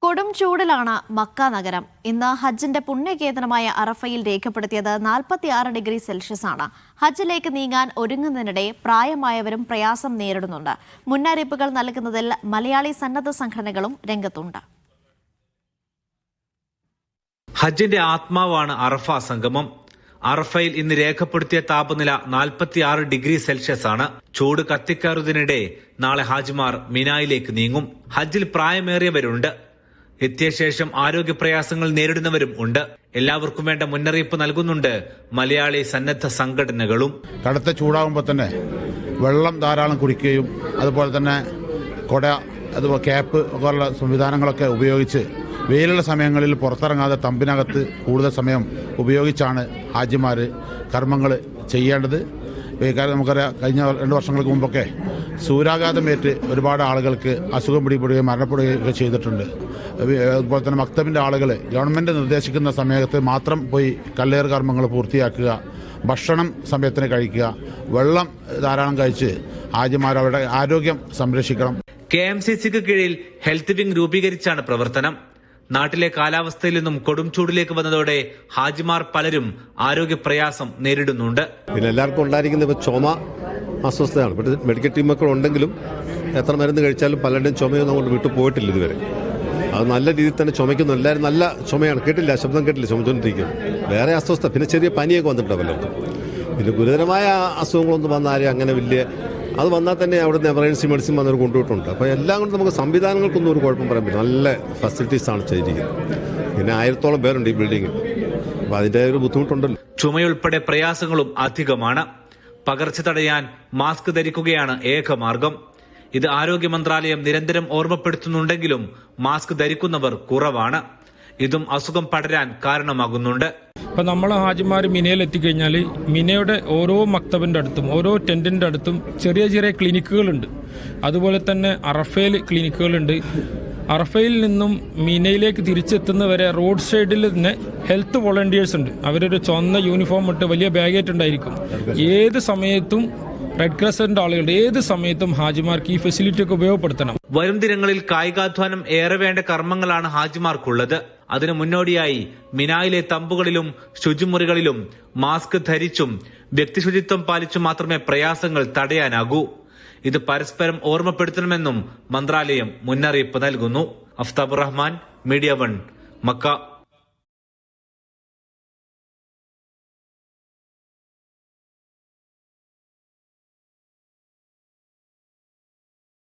കൊടും ചൂടിലാണ് മക്ക നഗരം. ഇന്ന് ഹജ്ജിന്റെ പുണ്യകേന്ദ്രമായ അറഫയിൽ രേഖപ്പെടുത്തിയത് 46 ഡിഗ്രി സെൽഷ്യസ് ആണ്. ഹജ്ജിലേക്ക് നീങ്ങാൻ ഒരുങ്ങുന്നതിനിടെ പ്രായമായവരും പ്രയാസം നേരിടുന്നുണ്ട്. മുന്നറിയിപ്പുകൾ നൽകുന്നതിൽ മലയാളി സന്നദ്ധ സംഘടനകളും രംഗത്തുണ്ട്. ഹജ്ജിന്റെ ആത്മാവാണ് അറഫ സംഗമം. അറഫയിൽ ഇന്ന് രേഖപ്പെടുത്തിയ താപനില 46 ഡിഗ്രി സെൽഷ്യസ് ആണ്. ചൂട് കത്തിക്കയറുന്നതിനിടെ നാളെ ഹാജിമാർ മിനായിലേക്ക് നീങ്ങും. ഹജ്ജിൽ പ്രായമേറിയവരുണ്ട്. എത്തിയ ശേഷം ആരോഗ്യ പ്രയാസങ്ങൾ നേരിടുന്നവരും ഉണ്ട്. എല്ലാവർക്കും വേണ്ട മുന്നറിയിപ്പ് നൽകുന്നുണ്ട് മലയാളി സന്നദ്ധ സംഘടനകളും. കടുത്ത ചൂടാകുമ്പോൾ തന്നെ വെള്ളം ധാരാളം കുടിക്കുകയും അതുപോലെ തന്നെ കൊട, അതുപോലെ ക്യാപ്പ് പോലുള്ള സംവിധാനങ്ങളൊക്കെ ഉപയോഗിച്ച് വെയിലുള്ള സമയങ്ങളിൽ പുറത്തിറങ്ങാതെ തമ്പിനകത്ത് കൂടുതൽ സമയം ഉപയോഗിച്ചാണ് ഹാജിമാർ കർമ്മങ്ങൾ ചെയ്യേണ്ടത്. കാരണം നമുക്കറിയാം, കഴിഞ്ഞ 2 വർഷങ്ങൾക്ക് മുമ്പൊക്കെ സൂര്യാഘാതമേറ്റ് ഒരുപാട് ആളുകൾക്ക് അസുഖം പിടിപെടുകയും മരണപ്പെടുകയും ഒക്കെ ചെയ്തിട്ടുണ്ട്. അതുപോലെ തന്നെ മക്തബിൻ്റെ ആളുകൾ ഗവൺമെൻറ് നിർദ്ദേശിക്കുന്ന സമയത്ത് മാത്രം പോയി കല്ലേറ് കർമ്മങ്ങൾ പൂർത്തിയാക്കുക, ഭക്ഷണം സമയത്തിന് കഴിക്കുക, വെള്ളം ധാരാളം കഴിച്ച് ഹാജിമാർ അവരുടെ ആരോഗ്യം സംരക്ഷിക്കണം. KMCCക്ക് കീഴിൽ ഹെൽത്ത് വിംഗ് രൂപീകരിച്ചാണ് പ്രവർത്തനം. നാട്ടിലെ കാലാവസ്ഥയിൽ നിന്നും കൊടും ചൂടിലേക്ക് വന്നതോടെ ഹാജിമാർ പലരും ആരോഗ്യ പ്രയാസം നേരിടുന്നുണ്ട്. പിന്നെ എല്ലാവർക്കും ഉണ്ടായിരിക്കുന്ന ചുമ അസ്വസ്ഥതയാണ്. പക്ഷേ മെഡിക്കൽ ടീമൊക്കെ ഉണ്ടെങ്കിലും എത്ര മരുന്ന് കഴിച്ചാലും പലരുടെയും ചുമയൊന്നും അങ്ങോട്ട് വിട്ടു പോയിട്ടില്ല ഇതുവരെ. അത് നല്ല രീതിയിൽ തന്നെ ചുമയ്ക്കുന്നു. എല്ലാവരും നല്ല ചുമയാണ്. കേട്ടില്ല, ശബ്ദം കേട്ടില്ല, ചുമച്ചുകൊണ്ടിരിക്കുന്നു. വേറെ അസ്വസ്ഥ, പിന്നെ ചെറിയ പനിയൊക്കെ വന്നിട്ടുണ്ട് പലർക്കും. പിന്നെ ഗുരുതരമായ അസുഖങ്ങളൊന്നും വന്ന ആരെയും അങ്ങനെ വലിയ അത് വന്നാൽ തന്നെ അവിടുന്ന് എമർജൻസി മെഡിസിൻ വന്നവർ കൊണ്ടുപോയിട്ടുണ്ട്. അപ്പോൾ എല്ലാം കൊണ്ട് നമുക്ക് സംവിധാനങ്ങൾക്കൊന്നും ഒരു കുഴപ്പം പറയാൻ പറ്റും. നല്ല ഫെസിലിറ്റീസാണ് ചെയ്തിരിക്കുന്നത്. പിന്നെ 1000-ഓളം പേരുണ്ട് ഈ ബിൽഡിങ്ങിൽ. അപ്പോൾ അതിൻ്റെ ഒരു ബുദ്ധിമുട്ടുണ്ടല്ലോ. ചുമയുൾപ്പെടെ പ്രയാസങ്ങളും അധികമാണ്. പകർച്ച തടയാൻ മാസ്ക് ധരിക്കുകയാണ് ഏക മാർഗം. ഇത് ആരോഗ്യ മന്ത്രാലയം നിരന്തരം ഓർമ്മപ്പെടുത്തുന്നുണ്ടെങ്കിലും മാസ്ക് ധരിക്കുന്നവർ കുറവാണ്. ഇതും അസുഖം പടരാൻ കാരണമാകുന്നുണ്ട്. ഇപ്പം നമ്മൾ ഹാജിമാർ മിനയിൽ എത്തിക്കഴിഞ്ഞാൽ മിനയുടെ ഓരോ മക്തബിൻ്റെ അടുത്തും ഓരോ ടെൻറ്റിൻ്റെ അടുത്തും ചെറിയ ചെറിയ ക്ലിനിക്കുകളുണ്ട്. അതുപോലെ തന്നെ അറഫയിൽ ക്ലിനിക്കുകളുണ്ട്. അറഫയിൽ നിന്നും മിനയിലേക്ക് തിരിച്ചെത്തുന്നവരെ റോഡ് സൈഡിൽ തന്നെ ഹെൽത്ത് വോളണ്ടിയേഴ്സ് ഉണ്ട്. അവരൊരു ചുവന്ന യൂണിഫോം ഇട്ട് വലിയ ബാഗേറ്റ് ഉണ്ടായിരിക്കും. ഏത് സമയത്തും റെഡ് ക്രസന്റ് ആളുകളുടെ ഏത് സമയത്തും ഹാജിമാർക്ക് ഈ ഫെസിലിറ്റി ഒക്കെ ഉപയോഗപ്പെടുത്തണം. വരും ദിനങ്ങളിൽ കായികാധ്വാനം ഏറെ വേണ്ട കർമ്മങ്ങളാണ് ഹാജിമാർക്കുള്ളത്. അതിനു മുന്നോടിയായി മിനായിലെ തമ്പുകളിലും ശുചിമുറികളിലും മാസ്ക് ധരിച്ചും വ്യക്തിശുചിത്വം പാലിച്ചും മാത്രമേ പ്രയാസങ്ങൾ തടയാനാകൂ. ഇത് പരസ്പരം ഓർമ്മപ്പെടുത്തണമെന്നും മന്ത്രാലയം മുന്നറിയിപ്പ് നൽകുന്നു. Aftabur Rahman, media 1, Mecca.